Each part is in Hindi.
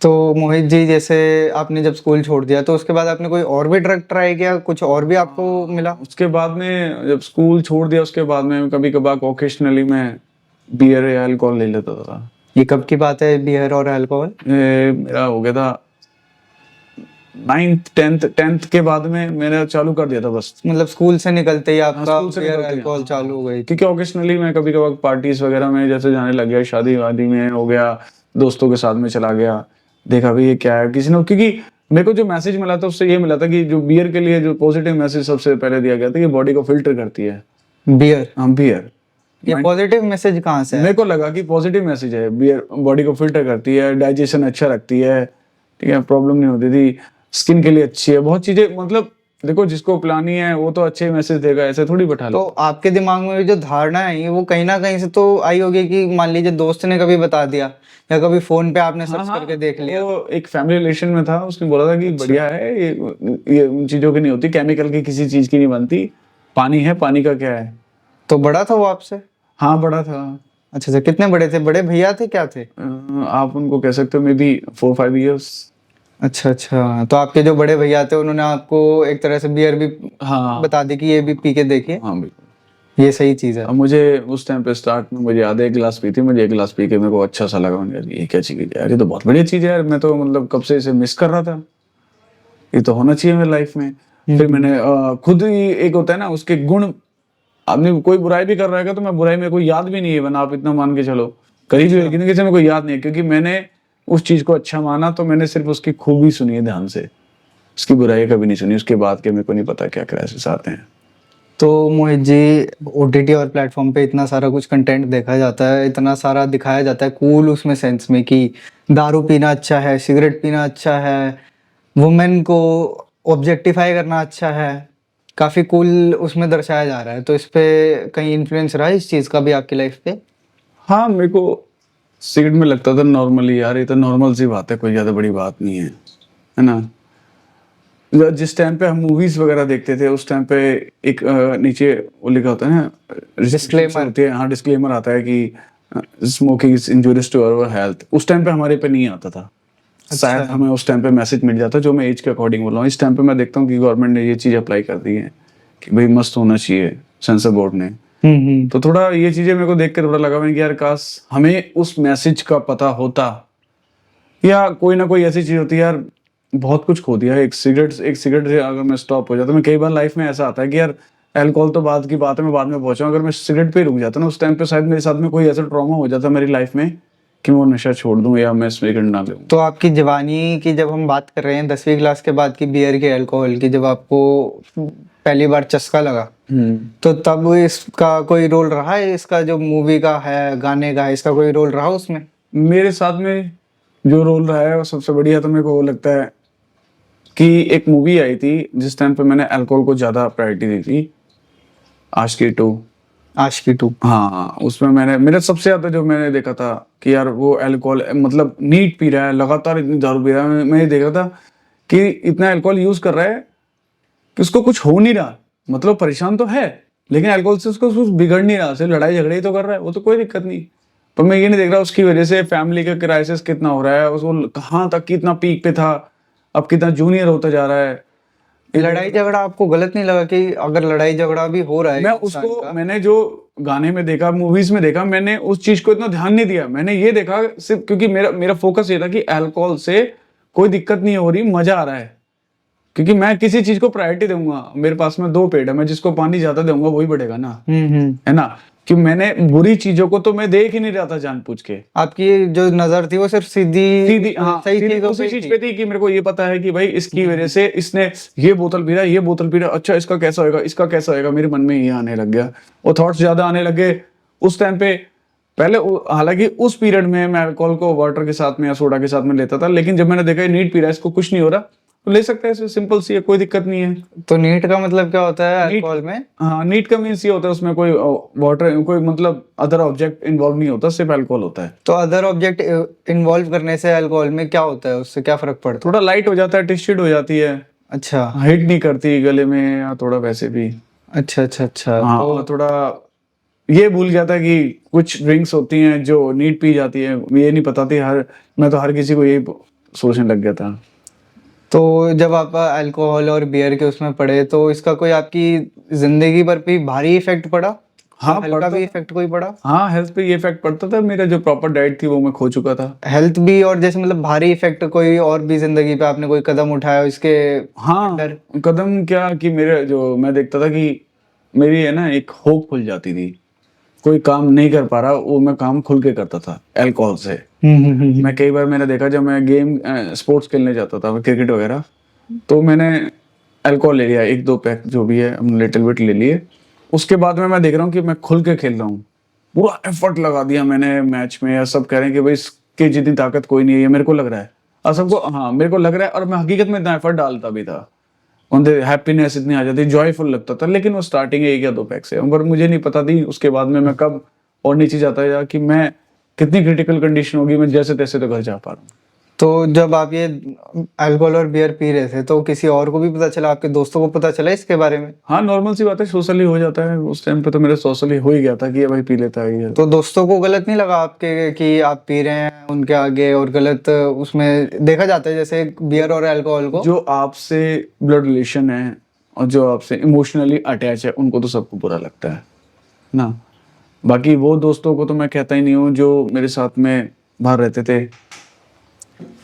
तो मोहित जी, जैसे आपने जब स्कूल छोड़ दिया तो उसके बाद आपने कोई और भी ड्रग ट्राई किया, कुछ और भी आपको मिला? उसके बाद में जब स्कूल छोड़ दिया उसके बाद में कभी कभार ओकेशनली मैं बियर या अल्कोहल ले लेता था। ये कब की बात है, बियर और अल्कोहल? ये मेरा हो गया था 9th 10th के बाद में मैंने चालू कर दिया था बस। मतलब स्कूल से निकलते ही आपका स्कूल से बियर निकलते ही, अल्कोहल चालू हो गई? क्योंकि ओकेशनली मैं कभी कभार पार्टीज वगैरह में जैसे जाने लग गया, शादी वादी में हो गया, दोस्तों के साथ में चला गया, देखा भी ये क्या है किसी ने, क्योंकि मेरे को जो मैसेज मिला था उससे ये मिला था कि जो बियर के लिए जो पॉजिटिव मैसेज सबसे पहले दिया गया था कि बॉडी को फिल्टर करती है बियर? हम बियर। ये पॉजिटिव मैसेज कहाँ से है? मेरे को लगा कि पॉजिटिव मैसेज है, बियर बॉडी को फिल्टर करती है, डाइजेशन अच्छा रखती है, ठीक है, प्रॉब्लम नहीं होती थी, स्किन के लिए अच्छी है, बहुत चीजें, मतलब देखो जिसको पिलानी है वो तो अच्छे मैसेज देगा, ऐसे थोड़ी बैठा लो। तो आपके दिमाग में भी जो धारणा है वो कहीं ना कहीं से तो आई होगी कि मान लीजिए दोस्त ने कभी बता दिया या कभी फोन पे आपने सर्च करके देख लिया। वो एक फैमिली रिलेशन में था, उसने बोला था कि बढ़िया है ये उन चीजों की नहीं होती, केमिकल की किसी चीज की नहीं बनती, पानी है, पानी का क्या है। तो बड़ा था वो आपसे? हाँ बड़ा था। अच्छा अच्छा, कितने बड़े थे? बड़े भैया थे, क्या थे? आप उनको कह सकते हो मे बी 4-5 years। अच्छा अच्छा, तो आपके जो बड़े भैया थे उन्होंने आपको एक तरह से बियर भी हाँ बता दी कि ये भी पी के देखिए, हाँ बिल्कुल। ये सही चीज है। अब मुझे उस टाइम पे स्टार्ट में मुझे याद है 1 गिलास पी थी, मुझे 1 गिलास पी के मेरे को अच्छा सा लगा, मैंने कहा ये क्या चीज है यार, ये तो बहुत बढ़िया चीज है यार, मैं तो मतलब कब से इसे मिस कर रहा था, ये तो होना चाहिए मेरी लाइफ में। फिर मैंने खुद ही, एक होता है ना उसके गुण, आदमी कोई बुराई भी कर रहा है तो मैं बुराई में कोई याद भी नहीं है बना, आप इतना मान के चलो, करीब भी लेकिन किसी में कोई याद नहीं है, क्योंकि मैंने उस चीज को अच्छा माना तो मैंने सिर्फ उसकी खूबी सुनी है ध्यान से, उसकी बुराई कभी नहीं सुनी, उसके बाद के मेरे को नहीं पता क्या क्राइसिस आते हैं। तो मोहित जी, ओटीटी और प्लेटफॉर्म पे इतना सारा कुछ कंटेंट देखा जाता है, इतना सारा दिखाया जाता है कूल उसमें सेंस में कि दारू पीना अच्छा है, सिगरेट पीना अच्छा है, वुमेन को ऑब्जेक्टिफाई करना अच्छा है, काफी कूल उसमें दर्शाया जा रहा है। तो इस पे कहीं इन्फ्लुएंस रहा है इस चीज का भी आपकी लाइफ पे? हाँ मेरे को सिगरेट में लगता था नॉर्मली यार, ये तो नॉर्मल सी बात है, कोई ज्यादा बड़ी बात नहीं है ना। जिस टाइम पे हम मूवीज वगैरह देखते थे उस टाइम पे एक नीचे वो लिखा होता है ना, Disclaimer। होती है, हाँ डिस्क्लेमर आता है कि smoking is injurious to our health. उस टाइम पे हमारे पे नहीं आता था, शायद हमें उस टाइम पे मैसेज मिल जाता, जो मैं एज के अकॉर्डिंग बोल रहा हूँ। इस टाइम पे मैं देखता हूँ कि गवर्नमेंट ने ये चीज अप्लाई कर दी है कि भाई मस्त होना चाहिए, सेंसर बोर्ड ने। तो थोड़ा ये चीजें मेरे को देख के थोड़ा लगा मैंने कि यार काश हमें उस मैसेज का पता होता, या कोई ना कोई ऐसी चीज होती है यार, बहुत कुछ खो दिया है। एक सिगरेट से अगर मैं स्टॉप हो जाता, मैं कई बार लाइफ में ऐसा आता है कि यार अल्कोहल तो बाद की बात है, मैं बाद में पहुंचा, अगर मैं सिगरेट पे रुक जाता ना उस टाइम पे, शायद मेरे साथ में कोई ऐसा ट्रॉमा हो जाता मेरी लाइफ में कि मैं वो नशा छोड़ दूं या मैं सिगरेट ना लूं। तो आपकी जवानी की जब हम बात कर रहे हैं, 10वीं क्लास के बाद की बियर की, अल्कोहल की, जब आपको पहली बार चस्का लगा, तो तब इसका कोई रोल रहा है? इसका जो मूवी का है, गाने का है, इसका कोई रोल रहा उसमें? मेरे साथ में जो रोल रहा है वो सबसे बढ़िया तो मेरे को वो लगता है कि एक मूवी आई थी जिस टाइम पे मैंने अल्कोहल को ज्यादा प्रायोरिटी दी थी, आशिकी 2। आशिकी 2? हाँ उसमें मैंने, मेरा सबसे ज्यादा जो मैंने देखा था कि यार वो अल्कोहल मतलब नीट पी रहा है, लगातार इतनी दारू पी रहा है, मैं ये देख रहा था कि इतना अल्कोहल यूज कर रहा है कि उसको कुछ हो नहीं रहा, मतलब परेशान तो है लेकिन अल्कोहल से उसको कुछ बिगड़ नहीं रहा, सिर्फ लड़ाई झगड़े ही तो कर रहा है, वो तो कोई दिक्कत नहीं। पर मैं ये नहीं देख रहा उसकी वजह से फैमिली का क्राइसिस कितना हो रहा है, उसको कहाँ तक कितना पीक पे था, अब कितना जूनियर होता जा रहा है। लड़ाई झगड़ा आपको गलत नहीं लगा कि अगर लड़ाई झगड़ा भी हो रहा है? मैं उसको, मैंने जो गाने में देखा, मूवीज में देखा, मैंने उस चीज को इतना ध्यान नहीं दिया, मैंने ये देखा सिर्फ क्योंकि मेरा मेरा फोकस ये था कि अल्कोहल से कोई दिक्कत नहीं हो रही, मजा आ रहा है, क्योंकि मैं किसी चीज को प्रायोरिटी दूंगा, मेरे पास में 2 पेड़ है, मैं जिसको पानी ज्यादा दूंगा वही बढ़ेगा ना, है ना। कि मैंने बुरी चीजों को तो मैं देख ही नहीं रहा था जानबूझ के। आपकी जो नजर थी वो सिर्फ सीधी हाँ सही सीधी चीजों उसी पे चीज थी। पे थी कि मेरे को ये पता है कि भाई इसकी वजह से इसने ये बोतल पी रहा है, ये बोतल पी रहा है, अच्छा इसका कैसा होएगा, इसका कैसा होएगा, मेरे मन में ये आने लग गया, वो थॉट्स ज्यादा आने लग गए उस टाइम पे। पहले हालांकि उस पीरियड में मैं अल्कोहल को वाटर के साथ में या सोडा के साथ में लेता था, लेकिन जब मैंने देखा नीट पी रहा है, इसको कुछ नहीं हो रहा, तो ले सकता है, सिंपल सी है, कोई दिक्कत नहीं है। तो नीट का मतलब क्या होता है अल्कोहल में? हाँ नीट का मीन्स ये होता है उसमें कोई वाटर, कोई मतलब अदर ऑब्जेक्ट इन्वॉल्व नहीं होता, सिर्फ अल्कोहल होता है। तो अदर ऑब्जेक्ट इन्वॉल्व करने से अल्कोहल में क्या होता है, उससे क्या फर्क पड़ता है? थोड़ा लाइट हो जाता है, टिश्यूड हो जाती है, अच्छा हिट नहीं करती गले में, या थोड़ा वैसे भी। अच्छा अच्छा अच्छा। हाँ तो और थोड़ा ये भूल गया था कि कुछ ड्रिंक्स होती हैं जो नीट पी जाती है, ये नहीं पता थी, हर मैं तो हर किसी को ये सोचने लग गया था। तो जब आप अल्कोहल और बियर के उसमें पड़े तो इसका कोई आपकी जिंदगी पर भी भारी इफेक्ट पड़ा? हाँ, हल्का पड़ता भी था। इफेक्ट कोई पड़ा? हाँ, हेल्थ पे ये इफेक्ट पड़ता था, मेरा जो प्रॉपर डाइट थी वो मैं खो चुका था। हेल्थ भी, और जैसे मतलब भारी इफेक्ट कोई और भी जिंदगी पे आपने कोई कदम उठाया इसके हाँ, अंडर? कदम क्या कि मेरे जो मैं देखता था कि मेरी है ना एक होप खुल जाती थी। कोई काम नहीं कर पा रहा, वो मैं काम खुल के करता था अल्कोहल से। मैं कई बार मैंने देखा, जब मैं गेम स्पोर्ट्स खेलने जाता था क्रिकेट वगैरह, तो मैंने अल्कोहल ले लिया, 1-2 पैक जो भी है हमने लिटिल बिट ले लिए। उसके बाद में मैं देख रहा हूँ कि मैं खुल के खेल रहा हूँ, पूरा एफर्ट लगा दिया मैंने मैच में, या सब कह रहे हैं कि भाई इसकी जितनी ताकत कोई नहीं है, ये मेरे को लग रहा है, और सबको हाँ मेरे को लग रहा है, और मैं हकीकत में इतना एफर्ट डालता भी था। उनसे हैप्पीनेस इतनी आ जाती, जॉयफुल लगता था, लेकिन वो स्टार्टिंग 1 या 2 पैक से, पर मुझे नहीं पता थी उसके बाद में मैं कब और नीचे जाता जा कि मैं कितनी क्रिटिकल कंडीशन होगी, मैं जैसे तैसे तो घर जा पा रहा हूँ। तो जब आप ये अल्कोहल और बियर पी रहे थे तो किसी और को भी पता चला, आपके दोस्तों को पता चला इसके बारे में? हाँ, नॉर्मल सी बात है, सोशली हो जाता है। उस टाइम पे तो मेरे सोशली हो ही गया था कि ये भाई पी लेता है ये। तो दोस्तों को गलत नहीं लगा आपके कि आप पी रहे हैं उनके आगे, और गलत उसमें देखा जाता है जैसे बियर और अल्कोहल को? जो आपसे ब्लड रिलेशन है और जो आपसे इमोशनली अटैच है, उनको तो सबको बुरा लगता है ना। बाकी वो दोस्तों को तो मैं कहता ही नहीं हूँ जो मेरे साथ में बाहर रहते थे।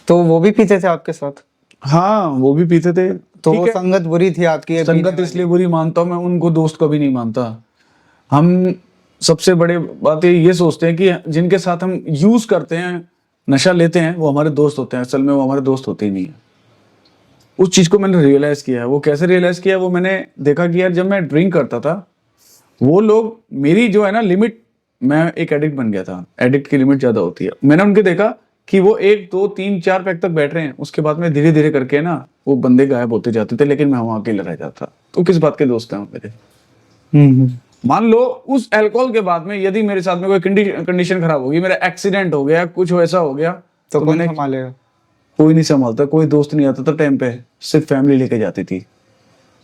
तो वो भी पीते थे आपके साथ? हाँ, वो भी पीते थे। तो ठीक वो है, संगत बुरी थी आपकी ये पीने संगत इसलिए बुरी मानता हूँ मैं, उनको दोस्त कभी नहीं मानता। हम सबसे बड़े बात ये सोचते हैं कि जिनके साथ हम यूज करते हैं, नशा लेते हैं, वो हमारे दोस्त होते हैं। असल में वो हमारे दोस्त होते ही नहीं है। उस चीज को मैंने रियलाइज किया है। वो कैसे रियलाइज किया, वो मैंने देखा कि यार जब मैं ड्रिंक करता था, वो लोग मेरी जो है ना लिमिट, मैं एक एडिक्ट बन गया था। एडिक्ट की लिमिट ज्यादा होती है। मैंने उनके देखा कि वो 1 2 3 4 पैक तक बैठ रहे हैं, उसके बाद में धीरे धीरे करके ना वो बंदे गायब होते जाते थे, लेकिन मैं वहां अकेला रह जाता था। तो किस बात के दोस्त हैं वो मेरे? हम्म। मान लो उस अल्कोहल के बाद में यदि मेरे साथ में कोई कंडीशन खराब होगी, मेरा एक्सीडेंट हो गया, कुछ ऐसा हो गया, तो कौन मैंने संभालेगा? कोई नहीं संभालता, कोई दोस्त नहीं आता था टाइम पे, सिर्फ फैमिली लेके जाती थी।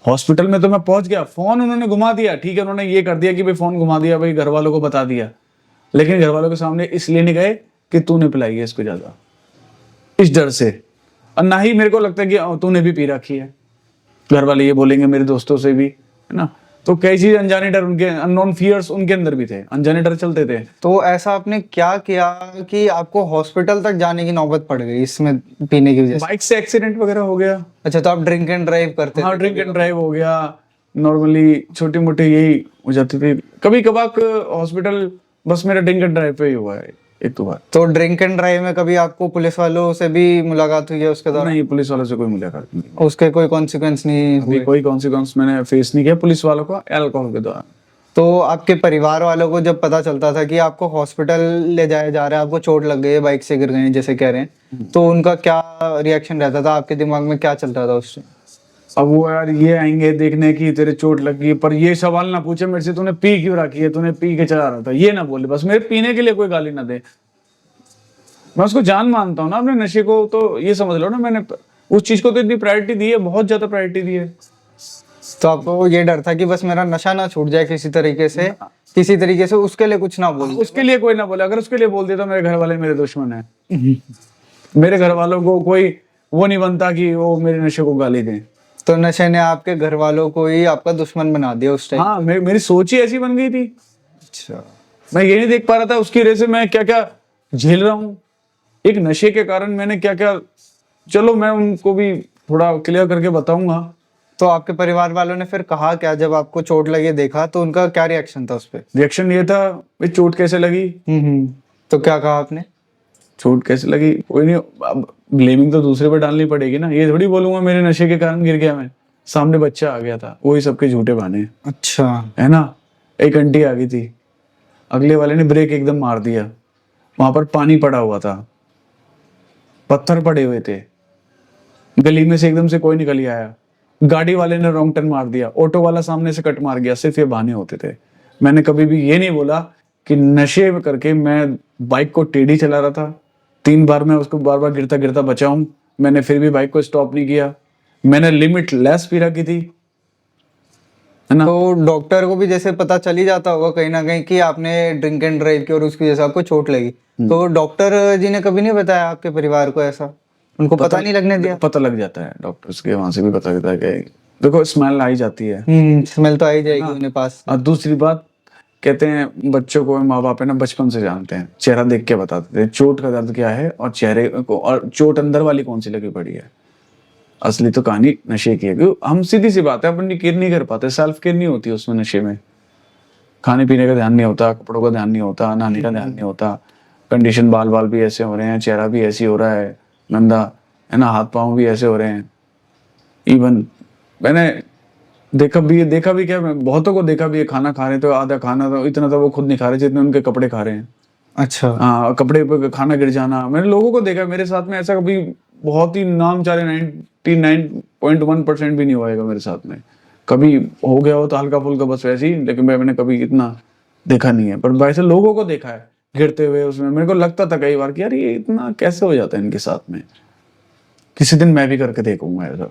हॉस्पिटल में तो मैं पहुंच गया, फोन उन्होंने घुमा दिया, ठीक है, उन्होंने ये कर दिया कि भाई फोन घुमा दिया, भाई घर वालों को बता दिया, लेकिन घर वालों के सामने इसलिए नहीं गए कि तूने पिलाई है इसको ज्यादा, इस डर से। और ना ही मेरे को लगता है कि तूने भी पी रखी है, घर वाले ये बोलेंगे मेरे दोस्तों से भी, है ना। तो कई चीज अनजाने डर, उनके अननोन फियर्स उनके अंदर भी थे, अनजाने डर चलते थे। तो ऐसा आपने क्या किया कि आपको हॉस्पिटल तक जाने की नौबत पड़ गई इसमें पीने की वजह से? बाइक से एक्सीडेंट वगैरह हो गया। अच्छा, तो आप ड्रिंक एंड ड्राइव करते हाँ, थे? ड्रिंक एंड ड्राइव हो गया। नॉर्मली छोटी मोटी यही हो जाती थी। कभी कभार हॉस्पिटल बस मेरा ड्रिंक एंड ड्राइव पे ही हुआ है 1 2 बार। तो ड्रिंक एंड ड्राइव में कभी आपको पुलिस वालों से भी मुलाकात हुई है उसके दौरान? नहीं, पुलिस वालों से कोई मुलाकात नहीं। उसके कोई कॉन्सिक्वेंस नहीं अभी हुए? कोई कॉन्सिक्वेंस मैंने फेस नहीं किया पुलिस वालों का अल्कोहल के दौरान। तो आपके परिवार वालों को जब पता चलता था कि आपको हॉस्पिटल ले जाया जा रहा है, आपको चोट लग गई है, बाइक से गिर गए हैं जैसे कह रहे हैं, तो उनका क्या रिएक्शन रहता था? आपके दिमाग में क्या चलता था उस टाइम? अब वो यार ये आएंगे देखने की तेरे चोट लग गई, पर ये सवाल ना पूछे मेरे से तूने पी क्यों रखी है, तूने पी के चला रहा था, ये ना बोले, बस मेरे पीने के लिए कोई गाली ना दे। मैं उसको जान मानता हूँ ना अपने नशे को, तो ये समझ लो ना, मैंने उस चीज को तो इतनी प्रायोरिटी दी है, बहुत ज्यादा प्रायोरिटी दी है। तो आपको ये डर था कि बस मेरा नशा ना छूट जाए किसी तरीके से, किसी तरीके से उसके लिए कुछ ना बोल दे। उसके लिए कोई ना बोले, अगर उसके लिए बोल देता मेरे घर वाले मेरे दुश्मन है। मेरे घर वालों को कोई वो नहीं बनता कि वो मेरे नशे को गाली दें। तो नशे ने आपके घर वालों को ही आपका दुश्मन बना दिया उस टाइम? हाँ, मेरी सोच ही ऐसी बन गई थी। अच्छा। मैं ये नहीं देख पा रहा था उसकी वजह से मैं क्या क्या झेल रहा हूँ, एक नशे के कारण मैंने क्या क्या। चलो मैं उनको भी थोड़ा क्लियर करके बताऊंगा। तो आपके परिवार वालों ने फिर कहा क्या जब आपको चोट लगी देखा, तो उनका क्या रिएक्शन था उस पे? रिएक्शन ये था, भाई चोट कैसे लगी। तो क्या कहा आपने? चोट कैसे लगी, कोई नहीं, अब ब्लेमिंग तो दूसरे पर डालनी पड़ेगी ना। ये थोड़ी बोलूंगा मेरे नशे के कारण गिर गया मैं, सामने बच्चा आ गया था, वही सबके झूठे बहाने हैं। अच्छा। है ना। एक आंटी आ गई थी, अगले वाले ने ब्रेक एकदम मार दिया, वहां पर पानी पड़ा हुआ था, पत्थर पड़े हुए थे, गली में से एकदम से कोई निकल ही आया, गाड़ी वाले ने रॉन्ग टर्न मार दिया, ऑटो वाला सामने से कट मार गया। सिर्फ ये बहाने होते थे। मैंने कभी भी ये नहीं बोला कि नशे में करके मैं बाइक को टेढ़ी चला रहा था। 3 बार मैं उसको बार बार गिरता गिरता बचा हूं, मैंने फिर भी बाइक को स्टॉप नहीं किया। मैंने लिमिट लेस पी रखी थी, है ना। तो डॉक्टर को भी जैसे पता चल ही जाता होगा कहीं ना कहीं कि आपने ड्रिंक एंड ड्राइव की और उसकी वजह से आपको चोट लगी, तो डॉक्टर जी ने कभी नहीं बताया आपके परिवार को ऐसा? उनको पता नहीं लगने दिया? पता लग जाता है, डॉक्टर्स के वहां से भी पता लगता है कि देखो स्मेल आई जाती है। स्मेल तो आ ही जाएगी उन्हें पास से। और दूसरी बात, कहते हैं बच्चों को माँ बाप है ना बचपन से जानते हैं, चेहरा देख के बताते थे चोट का दर्द क्या है और चेहरे को, और चोट अंदर वाली कौन सी लगी पड़ी है। असली तो कहानी नशे की है, क्योंकि हम सीधी सी बात है अपनी केयर नहीं कर पाते, सेल्फ केयर नहीं होती उसमें नशे में। खाने पीने का ध्यान नहीं होता, कपड़ों का ध्यान नहीं होता, नहाने का ध्यान नहीं होता, कंडीशन बाल बाल भी ऐसे हो रहे हैं, चेहरा भी ऐसी हो रहा है गंदा, है ना, हाथ पाँव भी ऐसे हो रहे हैं। इवन मैंने देखा भी क्या, मैं बहुतों को देखा भी है, खाना खा रहे हैं तो आधा खाना तो इतना तो वो खुद नहीं खा रहे जितने उनके कपड़े खा रहे हैं। अच्छा। हाँ, कपड़े पे खाना गिर जाना, मैंने लोगों को देखा, मेरे साथ में ऐसा कभी बहुत ही नाम चाहे 99.1% भी नहीं हुआ मेरे साथ में। कभी हो गया हो तो हल्का फुल्का बस वैसे ही, लेकिन मैंने कभी इतना देखा नहीं है। पर वैसे लोगों को देखा है गिरते हुए, उसमें मेरे को लगता था कई बार कि यार ये इतना कैसे हो जाता है इनके साथ में। किसी दिन मैं भी करके देखूंगा ऐसा,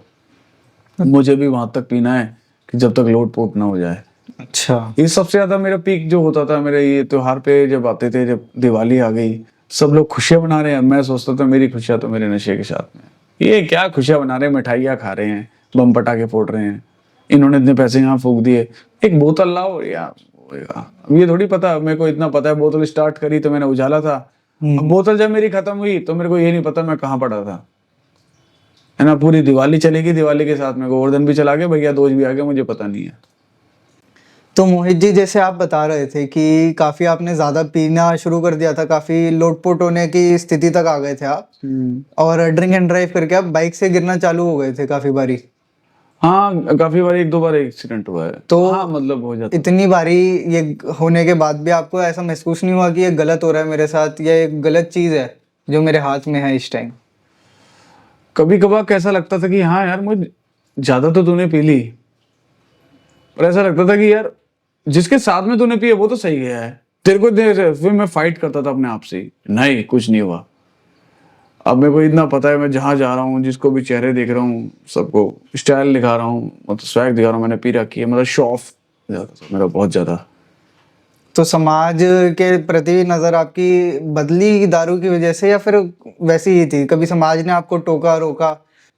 मुझे भी वहां तक पीना है कि जब तक लोट पोट ना हो जाए। अच्छा। ये सबसे ज्यादा मेरा पीक जो होता था मेरे ये त्योहार पे जब आते थे, जब दिवाली आ गई, सब लोग खुशियां बना रहे हैं, मैं सोचता था मेरी खुशियां तो मेरे नशे के साथ में। ये क्या खुशियां बना रहे हैं, मिठाइयाँ खा रहे हैं, बम पटाखे फोड़ रहे हैं, इन्होंने इतने पैसे यहाँ फूक दिए, एक बोतल लाओ यार होएगा। अब ये थोड़ी पता, मेरे को इतना पता है बोतल स्टार्ट करी तो मैंने उजाला था, अब बोतल जब मेरी खत्म हुई तो मेरे को ये नहीं पता मैं कहाँ पड़ा था, है ना। पूरी दिवाली चलेगी, दिवाली के साथ में गोवर्धन भी चला गया, भैया दोज भी आ गया, मुझे पता नहीं है। तो मोहित जी, जैसे आप बता रहे थे कि काफी आपने ज्यादा पीना शुरू कर दिया था, काफी लोटपोट होने की स्थिति तक आ गए थे आप, और ड्रिंक एंड ड्राइव करके आप बाइक से गिरना चालू हो गए थे काफी बारी। हाँ, काफी बार, एक दो बार एक्सीडेंट हुआ है, तो हाँ मतलब हो जाता है। इतनी बारी ये होने के बाद भी आपको ऐसा महसूस नहीं हुआ कि ये गलत हो रहा है मेरे साथ, या ये गलत चीज है जो मेरे हाथ में है इस टाइम? कभी कभार कैसा लगता था कि हाँ यार मुझे ज्यादा तो तूने पी ली, पर ऐसा लगता था कि यार जिसके साथ में तूने पिया वो तो सही गया है, तेरे को फिर मैं फाइट करता था अपने आप से, नहीं कुछ नहीं हुआ। अब मेरे को इतना पता है, मैं जहां जा रहा हूँ जिसको भी चेहरे देख रहा हूँ सबको स्टाइल दिखा रहा हूँ, मतलब स्वैग दिखा रहा हूँ, मैंने पी रखी है, मतलब शो ऑफ ज्यादा था मेरा, बहुत ज्यादा। तो समाज के प्रति नजर आपकी बदली दारू की वजह से, या फिर वैसी ही थी? कभी समाज ने आपको टोका रोका,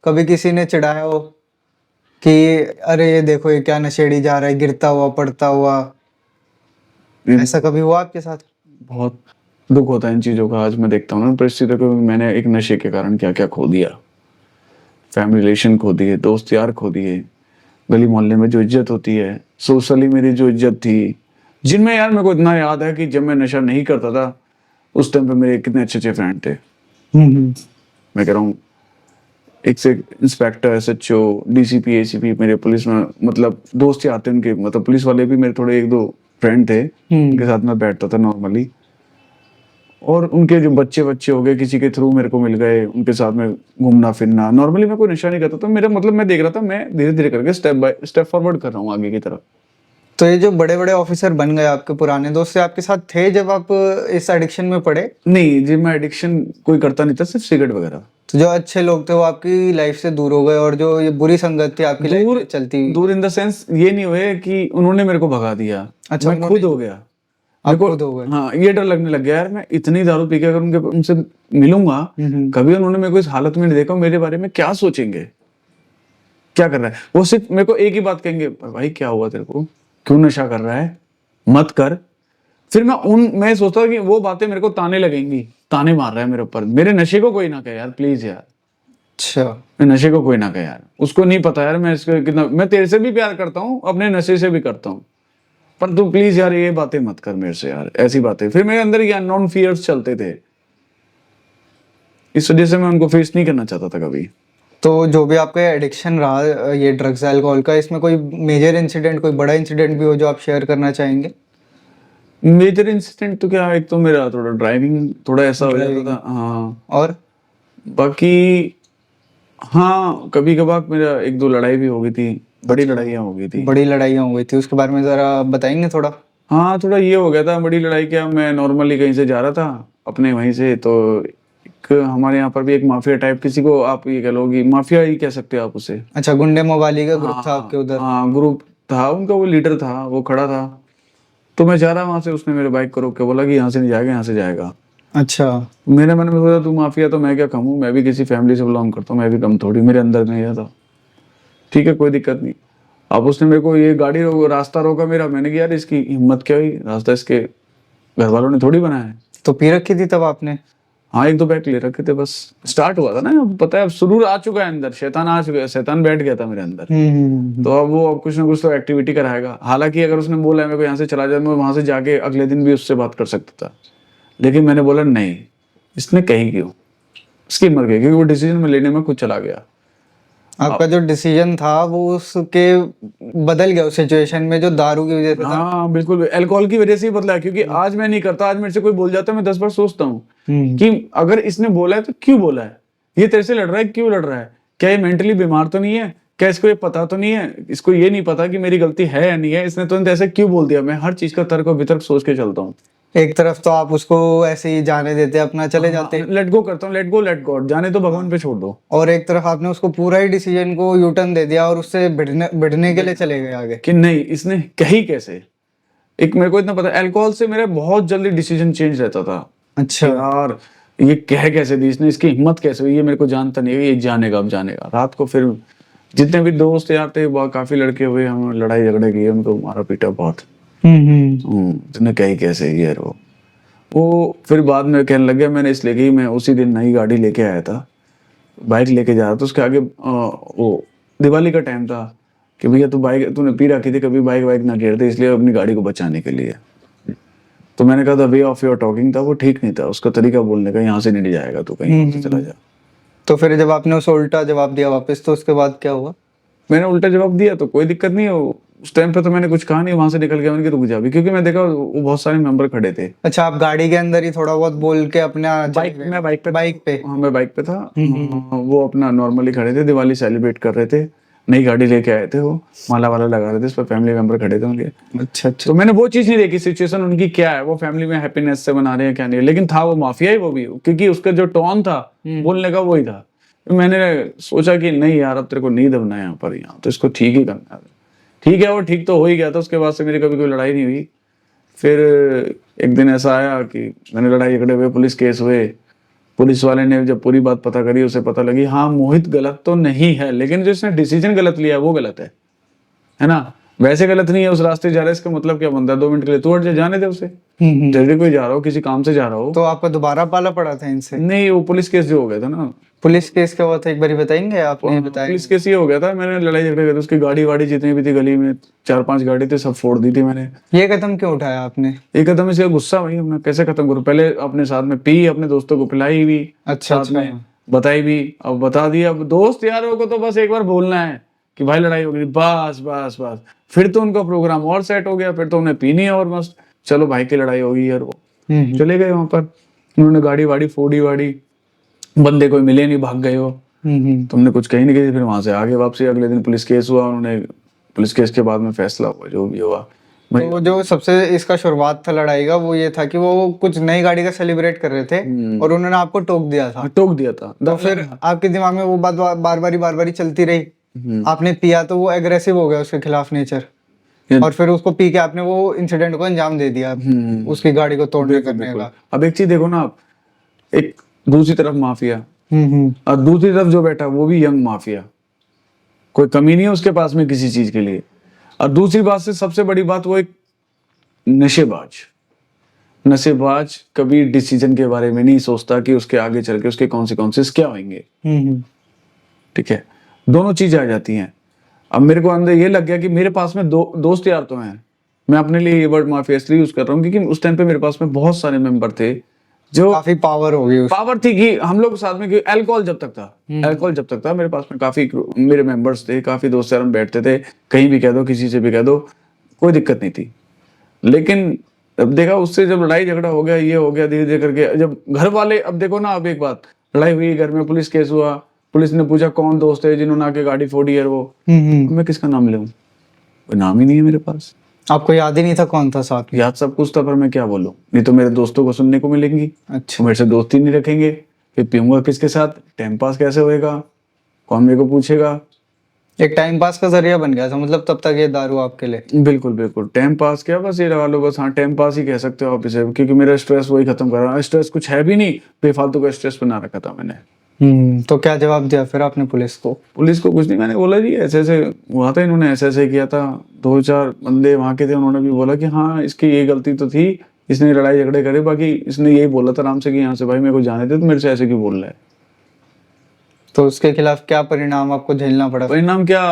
कभी किसी ने चिढ़ाया हो कि अरे ये देखो ये क्या नशेड़ी जा रहा है गिरता हुआ पड़ता हुआ, ऐसा कभी हुआ आपके साथ? बहुत दुख होता है इन चीजों का। आज मैं देखता हूँ ना परिस्थितियों को, मैंने एक नशे के कारण क्या क्या खो दिया, फैमिली रिलेशन खो दिए, दोस्त यार खो दिए, गली मोहल्ले में जो इज्जत होती है, सोशली मेरी जो इज्जत थी, जिनमें यार मेरे को इतना याद है कि जब मैं नशा नहीं करता था उस टाइम पे मेरे कितने अच्छे अच्छे फ्रेंड थे। मैं कह रहा हूँ एक से इंस्पेक्टर, एसएचओ, डीसीपी, एसीपी, मेरे पुलिस में मतलब दोस्त ही आते उनके, मतलब पुलिस वाले भी मेरे थोड़े एक दो फ्रेंड थे, उनके साथ मैं बैठता था नॉर्मली। और उनके जो बच्चे बच्चे हो गए किसी के थ्रू मेरे को मिल गए, उनके साथ में घूमना फिरना। नॉर्मली मैं कोई नशा नहीं करता था, मेरा मतलब मैं देख रहा था मैं धीरे धीरे करके स्टेप बाय स्टेप फॉरवर्ड कर रहा हूँ आगे की तरफ। तो ये जो बड़े बड़े ऑफिसर बन गए आपके पुराने दोस्त, से आपके साथ थे जब आप इस एडिक्शन में पड़े? नहीं जी, मैं एडिक्शन कोई करता नहीं था, सिर्फ सिगरेट वगैरह। तो जो अच्छे लोग थे वो आपकी लाइफ से दूर हो गए, और जो ये बुरी संगत थी आपकी लाइफ में चलती हुई? दूर इन द सेंस ये नहीं हुए कि उन्होंने मेरे को भगा दिया, अच्छा, मैं खुद हो गया। आप मेरे खुद हो को गए? हाँ ये डर लगने लग गया यार, मैं इतनी दारू पी के अगर उनसे मिलूंगा, कभी उन्होंने मेरे को इस हालत में नहीं देखा, मेरे बारे में क्या सोचेंगे, क्या कर रहा है। वो सिर्फ मेरे को एक ही बात कहेंगे, भाई क्या हुआ तेरे को, क्यों नशा कर रहा है, मत कर। फिर मैं सोचता था कि वो बातें मेरे को ताने लगेंगी, ताने मार रहा है मेरे ऊपर, मेरे नशे को कोई ना कहे यार प्लीज यार, अच्छा। मैं नशे को कोई ना कहे यार, उसको नहीं पता यार मैं इसको कितना, मैं तेरे से भी प्यार करता हूँ, अपने नशे से भी करता हूँ, पर तू प्लीज यार ये बातें मत कर मेरे से यार, ऐसी बातें। फिर मेरे अंदर ये अननोन फियर्स चलते थे, इस वजह से मैं उनको फेस नहीं करना चाहता था कभी। तो जो भी आपका एडिक्शन रहा ये ड्रग्स अल्कोहल का, इसमें कोई मेजर इंसिडेंट, कोई बड़ा इंसिडेंट भी हो जो आप शेयर करना चाहेंगे? मेजर इंसिडेंट तो क्या, एक तो मेरा थोड़ा ड्राइविंग थोड़ा ऐसा हो जाता था, हाँ। और बाकी हाँ कभी कभार मेरा एक दो लड़ाई भी हो गई थी, बड़ी लड़ाइयाँ हो गई थी। बड़ी लड़ाइयाँ हो गई थी, उसके बारे में जरा बताएंगे थोड़ा? हाँ थोड़ा ये हो गया था, बड़ी लड़ाई क्या, मैं नॉर्मली कहीं से जा रहा था अपने वहीं से, तो एक हमारे यहाँ पर भी एक माफिया टाइप, किसी को आप ये कह लो कि माफिया ही कह सकते हो आप उसे। अच्छा, गुंडे मवाली का ग्रुप था आपके उधर? हाँ ग्रुप था उनका, वो लीडर था, वो खड़ा था, तो मैं जा रहा वहां से, उसने मेरे बाइक को रोक के बोला कि यहाँ से नहीं जाएगा, यहाँ से जाएगा। अच्छा। मेरे मन में सोचा तू माफिया तो मैं क्या कम हूँ, मैं भी किसी फैमिली से बिलोंग करता हूँ, मैं भी कम थोड़ी, मेरे अंदर में यह था। ठीक है कोई दिक्कत नहीं। अब उसने मेरे को ये रास्ता रोका मेरा, मैंने कहा यार इसकी हिम्मत क्या हुई, रास्ता इसके घर वालों ने थोड़ी बनाया है। तो पी रखी थी तब आपने? हाँ एक दो बैग ले रखे थे, बस स्टार्ट हुआ था ना, अब पता है अब सुरूर आ चुका है अंदर, शैतान आ चुका है, शैतान बैठ गया था मेरे अंदर। तो अब वो अब कुछ ना कुछ तो एक्टिविटी कराएगा। हालांकि अगर उसने बोला है मेरे को यहाँ से चला जाए, मैं वहां से जाके अगले दिन भी उससे बात कर सकता था, लेकिन मैंने बोला नहीं, इसने कही क्यों, इसकी हिम्मत गई, क्योंकि वो डिसीजन में लेने में खुद चला गया। आपका जो डिसीजन था वो उसके बदल गया उस सिचुएशन में, जो दारू की वजह से था। हाँ बिल्कुल, अल्कोहल की वजह से ही बदला है, क्योंकि आज मैं नहीं करता, आज मेरे से कोई बोल जाता है मैं 10 बार सोचता हूँ कि अगर इसने बोला है तो क्यों बोला है, ये तेरे से लड़ रहा है क्यों लड़ रहा है, क्या ये मेंटली बीमार तो नहीं है, क्या इसको ये पता तो नहीं है, इसको ये नहीं पता कि मेरी गलती है या नहीं है, इसने तुरंत ऐसे क्यों बोल दिया। मैं हर चीज का तर्क और वितर्क सोच के चलता हूँ। एक तरफ तो आप उसको ऐसे ही जाने देते, अपना चले जाते, लेट गो करता हूँ, लेट गॉड, जाने तो भगवान पे छोड़ दो। और एक तरफ आपने उसको पूरा ही डिसीजन को यू टर्न दे दिया और उससे भिड़ने के लिए चले गए आगे। कि नहीं इसने कही कैसे। एक मेरे को इतना पता, अल्कोहल से मेरा बहुत जल्दी डिसीजन चेंज रहता था। अच्छा। यार ये कह कैसे दी इसने, इसकी हिम्मत कैसे हुई, ये मेरे को जानता नहीं है, ये जानेगा अब जानेगा। रात को फिर जितने भी दोस्त यार थे, काफी लड़के हुए, हम लड़ाई झगड़े किए, उनको मारा पीटा बहुत। तुमने कही कैसे ये वो फिर बाद में कहने लग गया, मैंने इसलिए कही, मैं उसी दिन नई गाड़ी लेके आया था, बाइक लेके जा रहा था, उसके आगे वो दिवाली का टाइम था कि भैया तू बाइक तूने पी रखी थी, कभी बाइक वाइक ना गिरते, इसलिए अपनी गाड़ी को बचाने के लिए। तो मैंने कहा था वे ऑफ योर टॉकिंग था वो ठीक नहीं था, उसका तरीका बोलने का, यहाँ से नहीं जाएगा तू, कहीं यहाँ से चला जा। तो फिर जब आपने उसे उल्टा जवाब दिया वापस, तो उसके बाद क्या हुआ? मैंने उल्टा जवाब दिया तो कोई दिक्कत नहीं है, उस टाइम पे तो मैंने कुछ कहा नहीं, वहां से निकल गया, मैंने कहा रुक जा भी, क्योंकि मैं देखा वो बहुत सारे मेंबर खड़े थे। अच्छा, आप गाड़ी के अंदर ही थोड़ा बहुत बोल के अपने मैं बाइक पे बाइक पे। हाँ मैं बाइक पे था। वो अपना नॉर्मली खड़े थे, दिवाली सेलिब्रेट कर रहे थे, नई गाड़ी लेके आए थे, वो माला वाला लगा रहे थे, उस पर फैमिली मेंबर खड़े थे उनके। अच्छा अच्छा। तो मैंने वो चीज नहीं देखी, सिचुएशन उनकी क्या है, वो फैमिली में हैप्पीनेस से बना रहे हैं क्या नहीं, लेकिन था वो माफिया ही वो भी, क्योंकि उसका जो टोन था बोलने का वही था। मैंने सोचा कि नहीं यार अब तेरे को नहीं दबना है यहाँ पर, यहाँ तो इसको ठीक ही करना है। ठीक है वो ठीक तो हो ही गया था, उसके बाद से मेरी कभी कोई लड़ाई नहीं हुई। फिर एक दिन ऐसा आया कि मैंने लड़ाई झगड़े हुए, पुलिस केस हुए, पुलिस वाले ने जब पूरी बात पता करी, उसे पता लगी हाँ मोहित गलत तो नहीं है, लेकिन जो इसने डिसीजन गलत लिया वो गलत है ना। वैसे गलत नहीं है, उस रास्ते जा रहा है, इसका मतलब क्या बनता है 2 मिनट के लिए तू हट जा, जाने दे उसे। जल्दी कोई जा रहा हो, किसी काम से जा रहा हो। तो आपका दोबारा पाला पड़ा था इनसे? नहीं वो पुलिस केस जो हो गया था ना। पुलिस केस क्या हुआ था, एक बार बताएंगे? आपने बताया। पुलिस केस ये हो गया था, मैंने लड़ाई झगड़े किए थे, उसकी गाड़ी वाड़ी जितनी भी थी गली में 4-5 गाड़ी थी, सब फोड़ दी थी मैंने। ये कदम क्यों उठाया आपने? ये कदम इसका गुस्सा भाई, मैं कैसे खत्म करूं, पहले अपने साथ में पी, अपने दोस्तों को पिलाई भी, अच्छा साथ में बताई भी, अब बता दिया। अब दोस्त यारों को तो बस एक बार बोलना है कि भाई लड़ाई हो गई, बस बस बस, फिर तो उनका प्रोग्राम और सेट हो गया, फिर तो उन्हें पीनी है और मस्त, चलो भाई की लड़ाई होगी यार। वो चले गए वहां पर, उन्होंने गाड़ी वाड़ी फोड़ी वाड़ी, बंदे कोई मिले नहीं, भाग गए हो। तुमने कुछ कही नहीं कही, फिर वहां से आगे वापसी, अगले दिन पुलिस केस हुआ, उन्होंने पुलिस केस के बाद में फैसला हुआ जो भी हुआ। तो जो सबसे इसका शुरुआत था लड़ाई का, वो ये था कि वो कुछ नई गाड़ी का सेलिब्रेट कर रहे थे और उन्होंने आपको टोक दिया था। टोक दिया था। तो फिर आपके दिमाग में वो बात बार बारी चलती रही, आपने पिया तो वो एग्रेसिव हो गया उसके खिलाफ नेचर, और फिर उसको पी के आपने वो इंसिडेंट को अंजाम दे दिया, उसकी गाड़ी को तोड़ने करने का। अब एक चीज देखो ना आप, एक दूसरी तरफ माफिया और दूसरी तरफ जो बैठा वो भी यंग माफिया, कोई कमी नहीं है उसके पास में किसी चीज के लिए। और दूसरी बात से सबसे बड़ी बात, वो एक नशेबाज कभी डिसीजन के बारे में नहीं सोचता कि उसके आगे चल के उसके कॉन्सिक्वेंसेस क्या होंगे। ठीक है, दोनों चीजें आ जाती हैं। अब मेरे को अंदर ये लग गया कि मेरे पास में दोस्त यार तो हैं, मैं अपने लिए ये वर्ड माफिया इसलिए यूज कर रहा हूँ क्योंकि उस टाइम पे मेरे पास में बहुत सारे मेंबर थे जो काफी पावर होगी, पावर थी कि हम लोग साथ में, अल्कोहल जब तक था मेरे पास में काफी मेरे मेंबर्स थे, काफी दोस्त यार हम बैठते थे, कहीं भी कह दो, किसी से भी कह दो, कोई दिक्कत नहीं थी। लेकिन अब देखा उससे जब लड़ाई झगड़ा हो गया, ये हो गया, धीरे धीरे करके जब घर वाले, अब देखो ना, अब एक बात, लड़ाई हुई घर में, पुलिस केस हुआ, पुलिस ने पूछा कौन दोस्त है जिन्होंने आके गाड़ी फोड़ी है, वो मैं किसका नाम लूं, कोई नाम ही नहीं है मेरे पास। आपको याद ही नहीं था कौन था साथ में? याद सब कुछ था, पर मैं क्या बोलूं, नहीं तो मेरे दोस्तों को सुनने को मिलेंगी, अच्छा, मेरे से दोस्ती नहीं रखेंगे, फिर पीऊंगा किसके साथ, टाइम पास कैसे होएगा, कौन मेरे को पूछेगा। एक टाइम पास का जरिया बन गया था मतलब तब तक ये दारू आपके लिए। बिल्कुल बिल्कुल टाइम पास किया, बस ये लगा लो, बस हाँ टाइम पास ही कह सकते हो आप इसे, क्योंकि मेरा स्ट्रेस वही खत्म कर रहा है। स्ट्रेस कुछ है भी नहीं, बेफालतू का स्ट्रेस बना रखा था मैंने। तो क्या जवाब दिया फिर आपने पुलिस को? पुलिस को कुछ नहीं, मैंने बोला जी ऐसे ऐसे हुआ था, इन्होंने ऐसे ऐसे किया था। दो चार बंदे वहां के थे, उन्होंने भी बोला कि हाँ इसकी ये गलती तो थी, इसने लड़ाई झगड़े करे, बाकी इसने यही बोला था आराम से कि यहाँ से भाई मेरे को जाने दे, तो मेरे से ऐसे क्यों बोल रहा है। तो उसके खिलाफ क्या परिणाम आपको झेलना पड़ा? परिणाम क्या,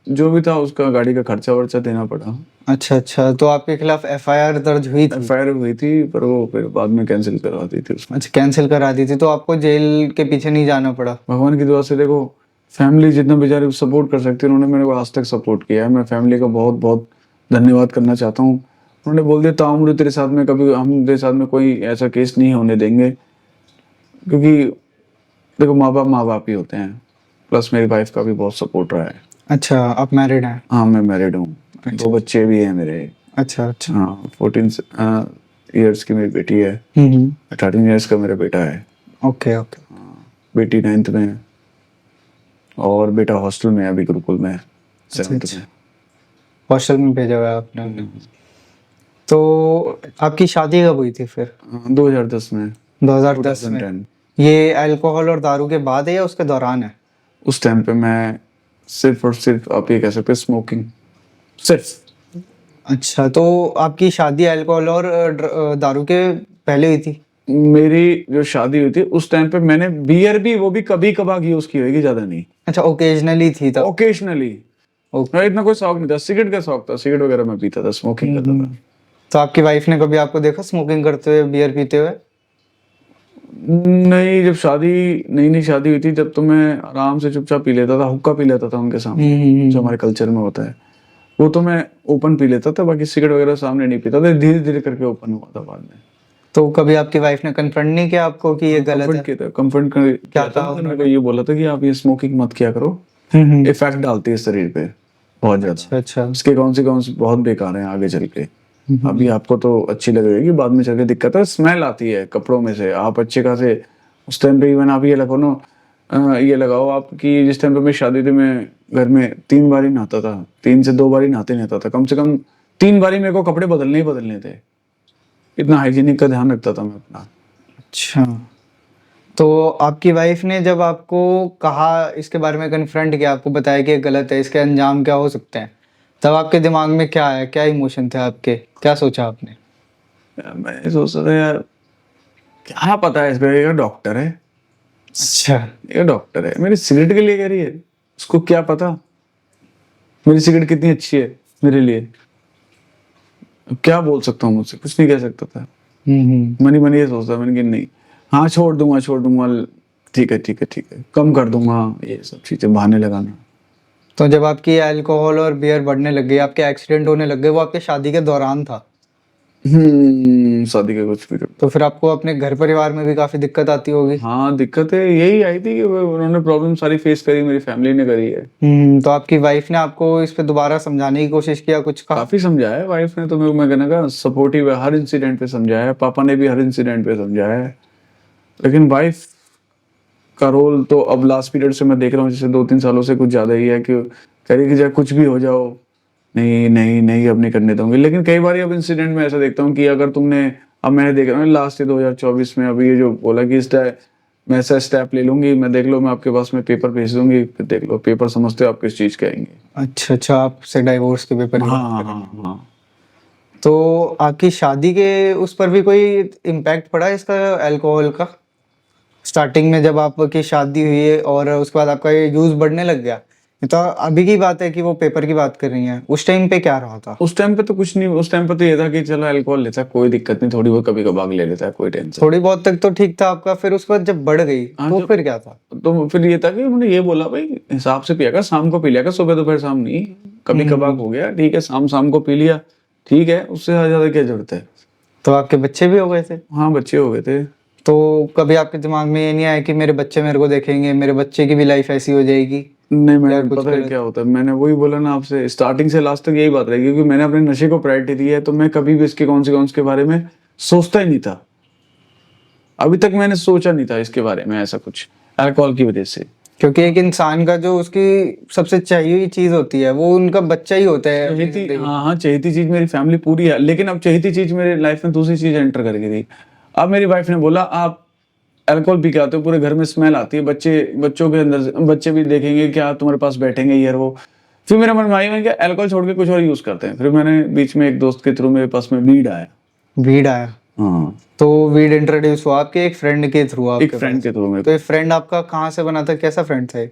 जो भी था उसका गाड़ी का खर्चा वर्चा देना पड़ा। अच्छा अच्छा, तो आपके खिलाफ एफआईआर दर्ज हुई थी? एफआईआर हुई थी, पर वो फिर बाद में कैंसिल करवा दी थी उसने। अच्छा, कैंसिल करा दी थी, तो आपको जेल के पीछे नहीं जाना पड़ा? भगवान की दुआ से देखो, फैमिली जितना बेचारे सपोर्ट कर सकती है उन्होंने मेरे को आज तक सपोर्ट किया है। मैं फैमिली का बहुत बहुत धन्यवाद करना चाहता हूँ। उन्होंने बोल दिया ताउम्र तेरे साथ में कभी, हम तेरे साथ में कोई ऐसा केस नहीं होने देंगे, क्योंकि देखो माँ बाप ही होते हैं। प्लस मेरी वाइफ का भी बहुत सपोर्ट रहा है। अच्छा, आप मैरिड हैं? हाँ मैं मैरिड हूँ, दो बच्चे भी हैं मेरे। अच्छा अच्छा। हाँ 14 ईयर्स की मेरी बेटी है, हम्म। 13 ईयर्स का मेरा बेटा है। Okay okay. बेटी 9th में है, और बेटा हॉस्टल में है अभी, गुरुकुल में है 7th अच्छा। में। हॉस्टल में भेजा हुआ है आपने? तो आपकी शादी कब हुई थी फिर? 2010 में। 2010 में? 2010। ये अल्कोहल और दारू के बाद है या उसके दौरान है? उस टाइम पे मैं सिर्फ और सिर्फ आप ये कह सकते हैं स्मोकिंग, सिर्फ। अच्छा, तो आपकी शादी अल्कोहल और दारू के पहले हुई थी? मेरी जो शादी हुई थी उस टाइम पे मैंने बियर भी, वो भी कभी कभार यूज की होगी, ज्यादा नहीं। अच्छा, ओकेजनली थी तब? ओकेशनली। ओके। मैं इतना कोई शौक नहीं था, सिगरेट का शौक था, सिगरेट वगैरह मैं पीता था, स्मोकिंग करता था। तो आपकी वाइफ ने कभी आपको देखा स्मोकिंग करते हुए, बियर पीते हुए? नहीं, जब शादी नई नई शादी हुई थी जब तो मैं आराम से चुपचाप पी लेता था, हुक्का पी लेता था उनके सामने, जो हमारे कल्चर में होता है वो तो मैं ओपन पी लेता था, बाकी सिगरेट वगैरह सामने नहीं पीता था, धीरे धीरे करके ओपन हुआ था बाद में। तो कभी आपकी वाइफ ने कन्फ्रंट नहीं किया आपको कि ये गलत है? कंफर्ट क्या था, था उन्होंने ये बोला था कि आप ये स्मोकिंग मत किया करो, इफेक्ट डालती है शरीर पे बहुत ज्यादा। अच्छा अच्छा। इसके कौन से बहुत बेकार हैं आगे चल के। अभी आपको तो अच्छी लगेगी, बाद में चल के दिक्कत है, स्मेल आती है कपड़ों में से, आप अच्छे खासे उस टाइम पे इवन आप ये लगाओ ना, ये लगाओ आप कि जिस टाइम पे मैं शादी थी, मैं घर में 3 बार ही नहाता था, 3 से 2 बार ही नहाता था, कम से कम 3 बार ही मेरे को कपड़े बदलने ही बदलने थे, इतना हाइजीनिक का ध्यान रखता था मैं अपना। अच्छा, तो आपकी वाइफ ने जब आपको कहा इसके बारे में, कन्फ्रंट किया, आपको बताया कि ये गलत है, इसके अंजाम क्या हो सकते हैं, तब आपके दिमाग में क्या आया, क्या इमोशन थे आपके, क्या सोचा आपने? मैं सोच रहा था यार, क्या पता है इसको, ये डॉक्टर है, अच्छा। ये डॉक्टर है, मेरी सिगरेट के लिए कह रही है, उसको क्या पता मेरी सिगरेट कितनी अच्छी है मेरे लिए। अब क्या बोल सकता हूँ, मुझसे कुछ नहीं कह सकता था। मनी मनी ये सोचता मैंने कि नहीं, हाँ छोड़ दूंगा, ठीक है ठीक है ठीक है, कम कर दूंगा, ये सब चीजें बहाने लगाना। तो जब आपकी अल्कोहल और बियर बढ़ने लग गई, आपके एक्सीडेंट होने लग गए, वो आपके शादी के दौरान था? शादी के कुछ पीरियड। तो फिर आपको अपने घर परिवार में भी काफी दिक्कत आती होगी? हाँ दिक्कतें यही आई थी कि उन्होंने प्रॉब्लम सारी फेस करी, मेरी फैमिली ने करी है। तो आपकी वाइफ ने आपको इस पे दोबारा समझाने की कोशिश किया, कुछ कहा? काफी समझाया है वाइफ ने तो, मैं कहना का सपोर्टिव है, हर इंसिडेंट पे समझाया है, पापा ने भी हर इंसिडेंट पे समझाया है, लेकिन वाइफ का रोल तो अब लास्ट पीरियड से मैं देख रहा हूँ, जैसे 2-3 सालों से कुछ ज्यादा ही है, कि कह रही कि चाहे कुछ भी हो जाओ, नहीं नहीं नहीं अब नहीं करने दूंगी। लेकिन कई बार अब इंसिडेंट में ऐसा देखता हूँ कि अगर तुमने, अब मैं देख रहा हूँ लास्ट 2024 में अभी ये जो बोला कि इस मैं ऐसा स्टेप ले लूंगी, मैं देख लो मैं आपके पास में पेपर भेज दूंगी, फिर देख लो पेपर समझते हो आप किस चीज के आएंगे। अच्छा अच्छा, आपसे डाइवोर्स के पेपर? हाँ हाँ हाँ। तो आपकी शादी के उस पर भी कोई इम्पैक्ट पड़ा इसका, अल्कोहल का? स्टार्टिंग में जब आपकी शादी हुई है और उसके बाद आपका ये यूज बढ़ने लग गया, ये तो अभी की बात है कि वो पेपर की बात कर रही हैं, उस टाइम पे क्या रहा था? उस टाइम पे तो कुछ नहीं, उस टाइम पे तो ये था कि चलो अल्कोहल लेता है कोई दिक्कत नहीं, थोड़ी बहुत कभी कभार ले लेता है, कोई टेंशन। थोड़ी बहुत तक तो ठीक था आपका, फिर उसके बाद जब बढ़ गई हाँ, तो जब- फिर क्या था? तो फिर ये था कि उन्होंने ये बोला भाई हिसाब से पिया कर, शाम को पी लिया कर, सुबह दोपहर शाम नहीं, कभी कभार हो गया ठीक है, शाम शाम को पी लिया ठीक है, उससे ज्यादा क्या जरूरत है। तो आपके बच्चे भी हो गए थे? हाँ बच्चे हो गए थे। तो कभी आपके दिमाग में ये नहीं आया कि मेरे बच्चे मेरे को देखेंगे, मेरे बच्चे की भी लाइफ ऐसी हो जाएगी? नहीं, या मैंने कुछ पता है गलत? क्या होता है, मैंने वही बोला ना आपसे, स्टार्टिंग से लास्ट तक यही बात रही, क्योंकि मैंने अपने नशे को प्रायोरिटी दी है, तो मैं कभी भी इसके कौन के बारे में सोचता ही नहीं था, अभी तक मैंने सोचा नहीं था इसके बारे में ऐसा कुछ, अल्कोहल की वजह से। क्योंकि एक इंसान का जो उसकी सबसे चाहिए हुई चीज होती है वो उनका बच्चा ही होता है अपनी चहेती, जिंदगी। हाँ हाँ, चहेती चीज मेरी फैमिली पूरी है, लेकिन अब चहेती चीज मेरे लाइफ में दूसरी चीज एंटर कर गई थी। अब मेरी वाइफ ने बोला आप अल्कोहल पी के आते हो, पूरे घर में स्मेल आती है, बच्चों के अंदर बच्चे भी देखेंगे क्या तुम्हारे पास बैठेंगे ये और वो। फिर मेरे मन में आई, मैं क्या अल्कोहल छोड़ के कुछ और यूज करते हैं। फिर मैंने बीच में एक दोस्त के थ्रू मेरे पास में वीड आया। वीड आया, हाँ, तो वीड इंट्रोड्यूस हुआ आपके एक फ्रेंड के थ्रू एक आपके फ्रेंड पास। के थ्रू मेरे तो ये फ्रेंड आपका कहाँ से बना था, कैसा फ्रेंड था ये?